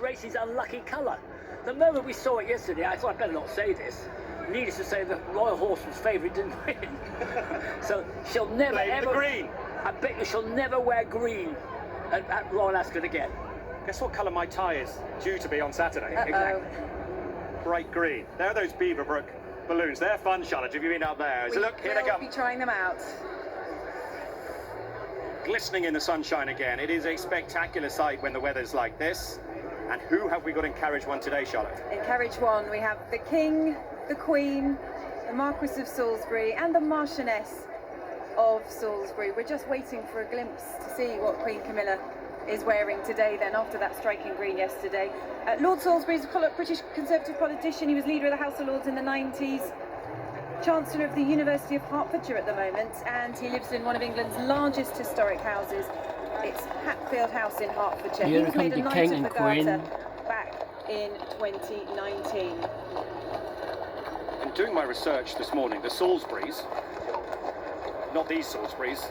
race's unlucky colour. The moment we saw it yesterday, I thought I better not say this. Needless to say, the Royal Horse was favourite, didn't win. So she'll never ever. Green. I bet you she'll never wear green at Royal Ascot again. Guess what colour my tie is due to be on Saturday? Exactly. Bright green. There are those Beaverbrook balloons. They're fun, Charlotte. Have you been out there? So look, here they come. We'll be trying them out. Glistening in the sunshine again. It is a spectacular sight when the weather's like this. And who have we got in carriage one today, Charlotte? In carriage one, we have the King, the Queen, the Marquis of Salisbury, and the Marchioness of Salisbury. We're just waiting for a glimpse to see what Queen Camilla is wearing today then, after that striking green yesterday. Lord Salisbury is a British Conservative politician. He was leader of the House of Lords in the 90s, Chancellor of the University of Hertfordshire at the moment, and he lives in one of England's largest historic houses. It's Hatfield House in Hertfordshire. He was made a Knight of the Garter back in 2019. In doing my research this morning, the Salisburys, not these Salisburys,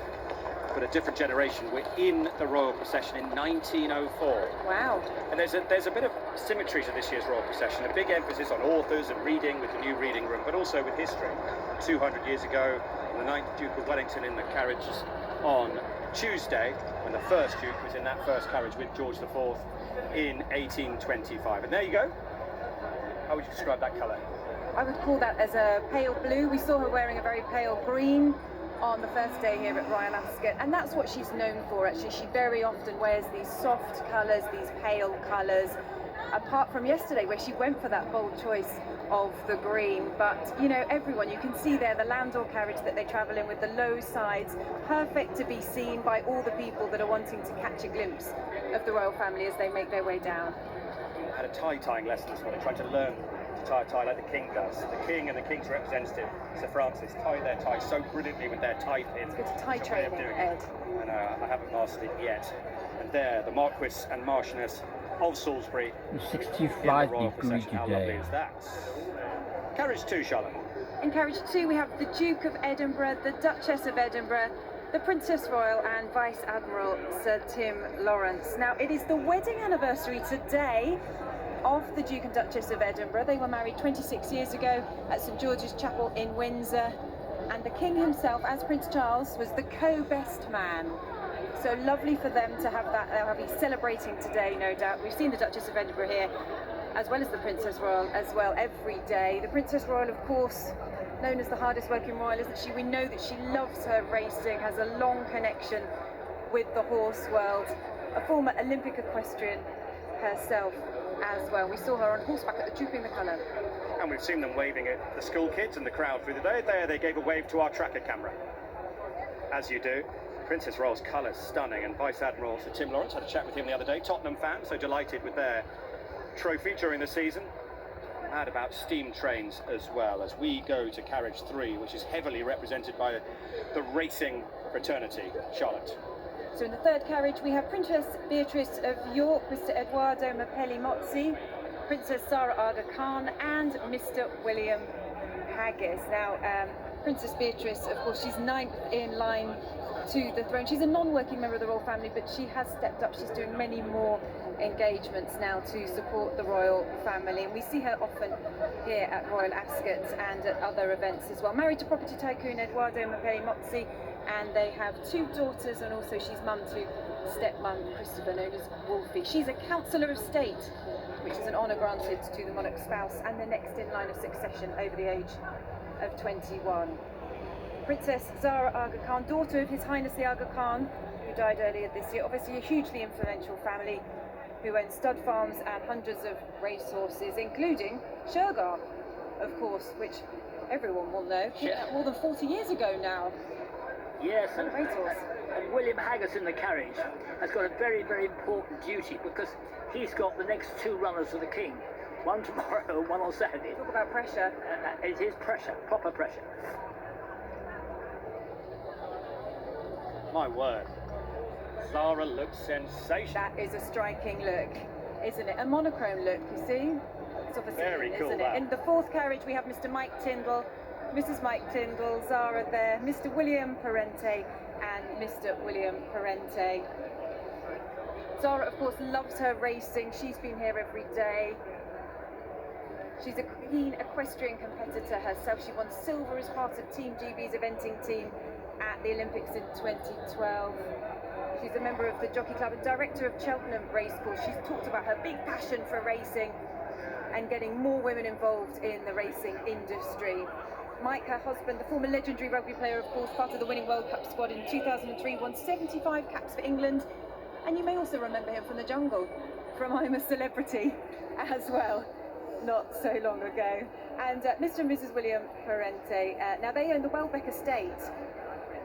but a different generation, were in the Royal Procession in 1904. Wow. And there's a bit of symmetry to this year's Royal Procession, a big emphasis on authors and reading with the new reading room, but also with history. 200 years ago, the 9th Duke of Wellington in the carriages on Tuesday, when the first Duke was in that first carriage with George IV in 1825. And there you go. How would you describe that colour? I would call that as a pale blue. We saw her wearing a very pale green on the first day here at Royal Ascot, and that's what she's known for actually. She very often wears these soft colours, these pale colours, apart from yesterday where she went for that bold choice of the green. But you know, everyone, you can see there the landau carriage that they travel in with the low sides, perfect to be seen by all the people that are wanting to catch a glimpse of the royal family as they make their way down. I had a tie-tying lesson this morning, trying to learn to tie a tie like the King does. The King and the King's representative, Sir Francis, tie their tie so brilliantly with their tie pin. It's good to tie training, Ed. And I haven't mastered it yet. And there, the Marquis and Marchioness of Salisbury. 65 degrees today. How lovely is that? Carriage 2, Charlotte. In carriage 2 we have the Duke of Edinburgh, the Duchess of Edinburgh, the Princess Royal and Vice Admiral Sir Tim Lawrence. Now it is the wedding anniversary today of the Duke and Duchess of Edinburgh. They were married 26 years ago at St George's Chapel in Windsor, and the King himself, as Prince Charles, was the co-best man. So lovely for them to have that. They'll be celebrating today, no doubt. We've seen the Duchess of Edinburgh here, as well as the Princess Royal as well, every day. The Princess Royal, of course, known as the hardest working royal, isn't she? We know that she loves her racing, has a long connection with the horse world, a former Olympic equestrian herself as well. We saw her on horseback at the Trooping the Colour. And we've seen them waving at the school kids and the crowd through the day. There they gave a wave to our tracker camera. As you do. Princess Royal's colours stunning, and Vice Admiral Sir Tim Lawrence, had a chat with him the other day. Tottenham fan, so delighted with their trophy during the season. Mad about steam trains as well, as we go to carriage 3, which is heavily represented by the racing fraternity. Charlotte. So in the third carriage we have Princess Beatrice of York, Mr Edoardo Mapelli Mozzi, Princess Zara Aga Khan and Mr William Haggis. Now Princess Beatrice, of course, she's 9th in line to the throne. She's a non-working member of the royal family, but she has stepped up. She's doing many more engagements now to support the royal family, and we see her often here at Royal Ascot and at other events as well. Married to property tycoon Edoardo Mapelli Mozzi, and they have 2 daughters, and also she's mum to stepmum Christopher, known as Wolfie. She's a Councillor of State, which is an honour granted to the monarch's spouse and the next in line of succession over the age of 21. Princess Zara Aga Khan, daughter of His Highness the Aga Khan, who died earlier this year. Obviously a hugely influential family who own stud farms and hundreds of racehorses, including Shergar, of course, which everyone will know. More than 40 years ago now. Yes, and William Haggis in the carriage has got a very, very important duty, because he's got the next 2 runners for the King. One tomorrow, one on Saturday. Talk about pressure. It is pressure, proper pressure. My word. Zara looks sensational. That is a striking look, isn't it? A monochrome look, you see? It's obviously very cool, isn't it? In the 4th carriage we have Mr Mike Tyndall, Mrs Mike Tyndall, Zara there, Mr William Parente and Mr William Parente. Zara, of course, loves her racing. She's been here every day. She's a keen equestrian competitor herself. She won silver as part of Team GB's eventing team at the Olympics in 2012. She's a member of the Jockey Club and director of Cheltenham Racecourse. She's talked about her big passion for racing and getting more women involved in the racing industry. Mike, her husband, the former legendary rugby player, of course, part of the winning World Cup squad in 2003, won 75 caps for England. And you may also remember him from the jungle, from I'm a Celebrity as well, not so long ago. And Mr. and Mrs. William Parente, now they own the Welbeck estate.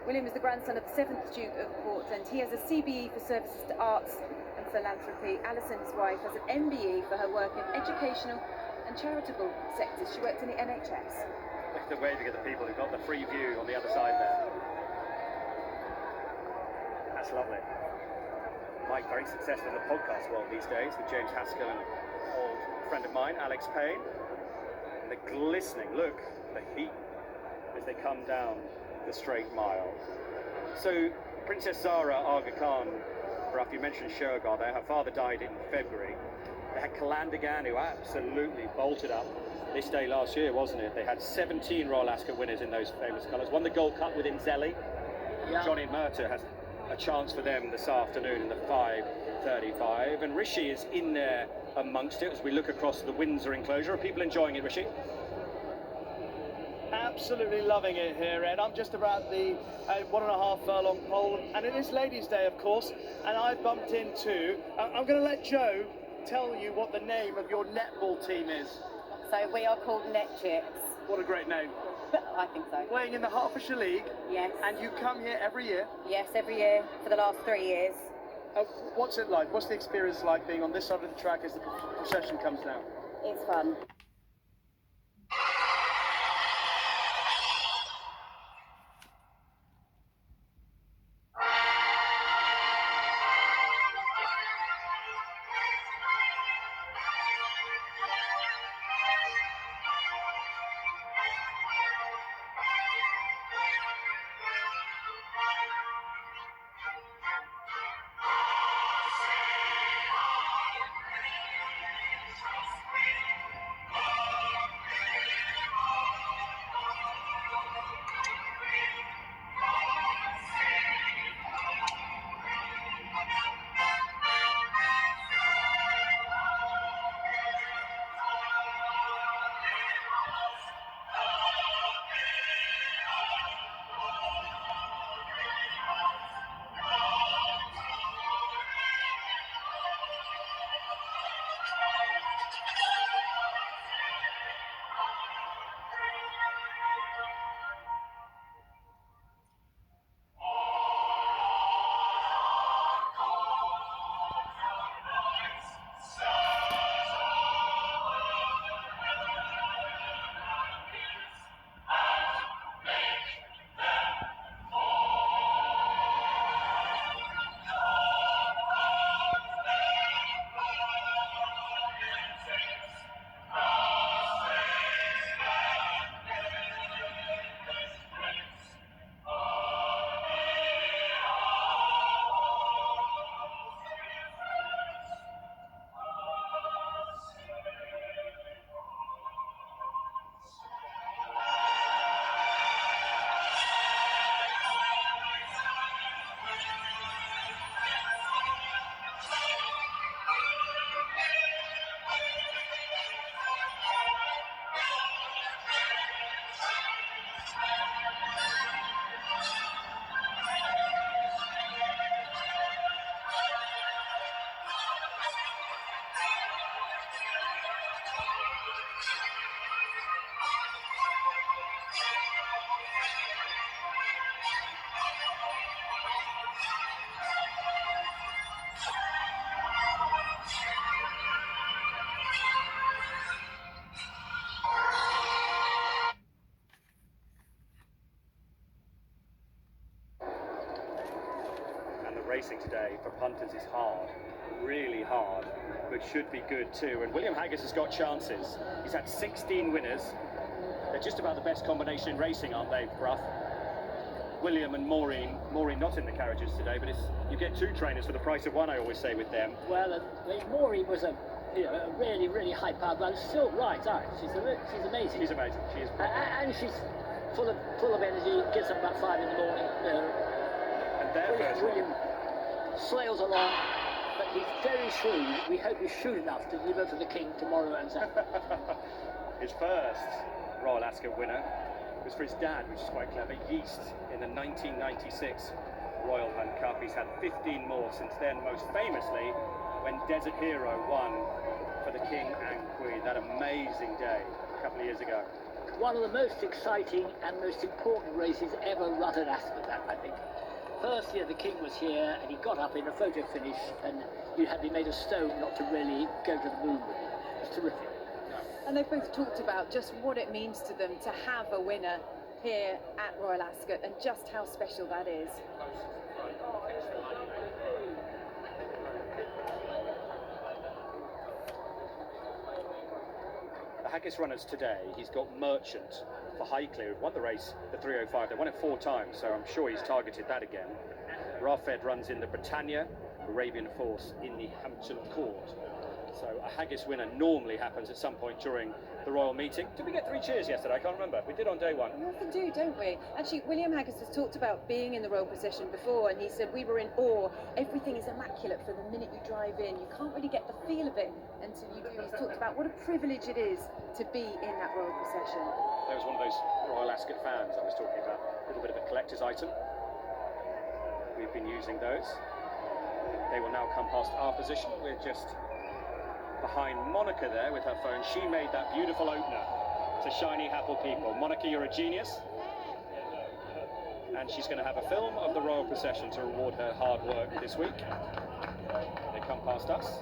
William is the grandson of the 7th Duke of Portland. He has a CBE for services to arts and philanthropy. Alison, his wife, has an MBE for her work in educational and charitable sectors. She worked in the NHS. Look at the waving of the people who've got the free view on the other side there. That's lovely. Mike, very successful in the podcast world these days with James Haskell and an old friend of mine, Alex Payne. And the glistening, look, the heat as they come down the straight mile. So, Princess Zara Aga Khan, Ruff, you mentioned Shergar there. Her father died in February. They had Calandagan, who absolutely bolted up this day last year, wasn't it? They had 17 Royal Ascot winners in those famous colours. Won the Gold Cup with Inzelli. Yeah. Johnny Murtagh has a chance for them this afternoon in the 5:35. And Rishi is in there amongst it as we look across the Windsor enclosure. Are people enjoying it, Rishi? Absolutely loving it here, Ed. I'm just about the 1.5 furlong pole, and it is Ladies' Day, of course, and I bumped into... I'm going to let Jo tell you what the name of your netball team is. So we are called Net Chicks. What a great name. I think so. Playing in the Hertfordshire League. Yes. And you come here every year? Yes, every year for the last 3 years. What's it like? What's the experience like being on this side of the track as the procession comes down? It's fun. Racing today for punters is hard, really hard, but should be good too. And William Haggis has got chances. He's had 16 winners. They're just about the best combination in racing, aren't they, Bruff? William and Maureen. Maureen not in the carriages today, but you get two trainers for the price of one, I always say with them. Well, Maureen was a really, really high-powered runner. Still right, she's amazing. She's amazing. She is. And she's full of energy. Gets up about 5 in the morning. And William slails along, but he's very shrewd. We hope he's shrewd enough to deliver for the King tomorrow and Saturday. His first Royal Ascot winner was for his dad, which is quite clever, Yeast, in the 1996 Royal Hunt Cup. He's had 15 more since then, most famously when Desert Hero won for the King and Queen. That amazing day a couple of years ago. One of the most exciting and most important races ever run at Ascot, that, I think. First year the King was here and he got up in a photo finish and you had to be made of stone not to really go to the moon with it. It was terrific. And they've both talked about just what it means to them to have a winner here at Royal Ascot and just how special that is. The Haggis runners today, he's got Merchant for Highclere, who won the race, the 305. They won it 4 times, so I'm sure he's targeted that again. Rafed runs in the Britannia, Arabian Force in the Hampton Court. So a Haggis winner normally happens at some point during the royal meeting. Did we get 3 cheers yesterday? I can't remember. We did on day 1. We often do, don't we? Actually, William Haggis has talked about being in the royal procession before, and he said we were in awe. Everything is immaculate for the minute you drive in. You can't really get the feel of it until you do. He's talked about what a privilege it is to be in that royal procession. There was one of those Royal Ascot fans I was talking about. A little bit of a collector's item. We've been using those. They will now come past our position. We're just behind Monica there with her phone. She made that beautiful opener to Shiny Happel people. Monica, you're a genius. And she's going to have a film of the royal procession to reward her hard work this week. They come past us.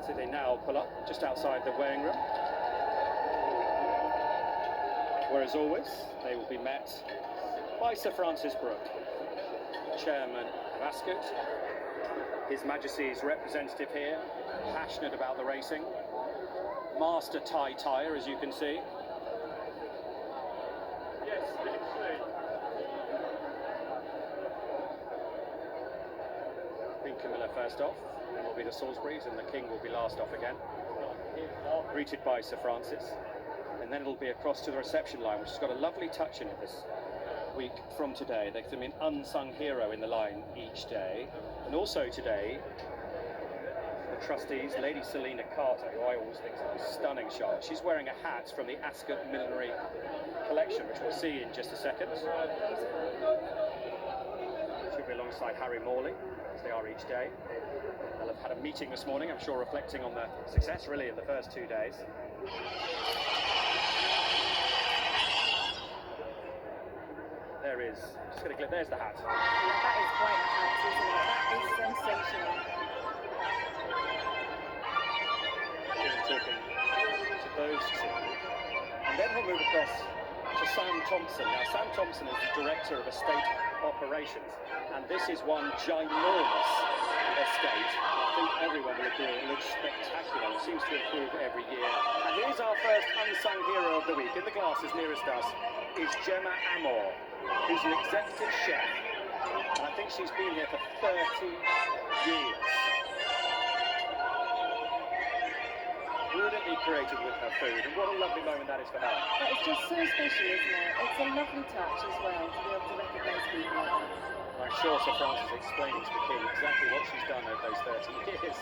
So they now pull up just outside the weighing room, where as always they will be met by Sir Francis Brooke, Chairman of Ascot, His Majesty's representative here, passionate about the racing, master tie-tyer as you can see. Queen Camilla first off, then will be the Salisburys, and the King will be last off again. Greeted by Sir Francis, and then it'll be across to the reception line, which has got a lovely touch in it this week from today. There's an unsung hero in the line each day, and also today, the trustees, Lady Selina Carter, who I always think is a stunning shot. She's wearing a hat from the Ascot Millinery collection, which we'll see in just a second. She'll be alongside Harry Morley, as they are each day. They'll have had a meeting this morning, I'm sure, reflecting on the success really of the first 2 days. There is, just going to clip, there's the hat. That is quite a hat, isn't it? That is sensational. Talking to those two. And then we'll move across to Sam Thompson. Now, Sam Thompson is the Director of Estate Operations, and this is one ginormous estate. I think everyone will agree it looks spectacular. It seems to improve every year. And here's our first unsung hero of the week. In the glasses nearest us is Gemma Amor, who's an executive chef, and I think she's been here for 30 years. Brilliantly creative with her food, and what a lovely moment that is for her. That is just so special, isn't it? It's a lovely touch as well to be able to recognise people like that. I'm sure Sir Francis is explaining to the King exactly what she's done over those 30 years.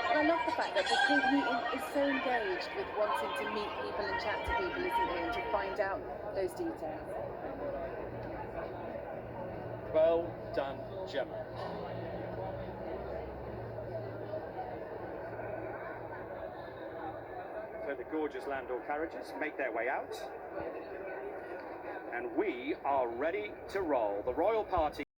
And I love the fact that the King is so engaged with wanting to meet people and chat to people, isn't he, and to find out those details. Well done, Gemma. So the gorgeous landau carriages make their way out. And we are ready to roll. The royal party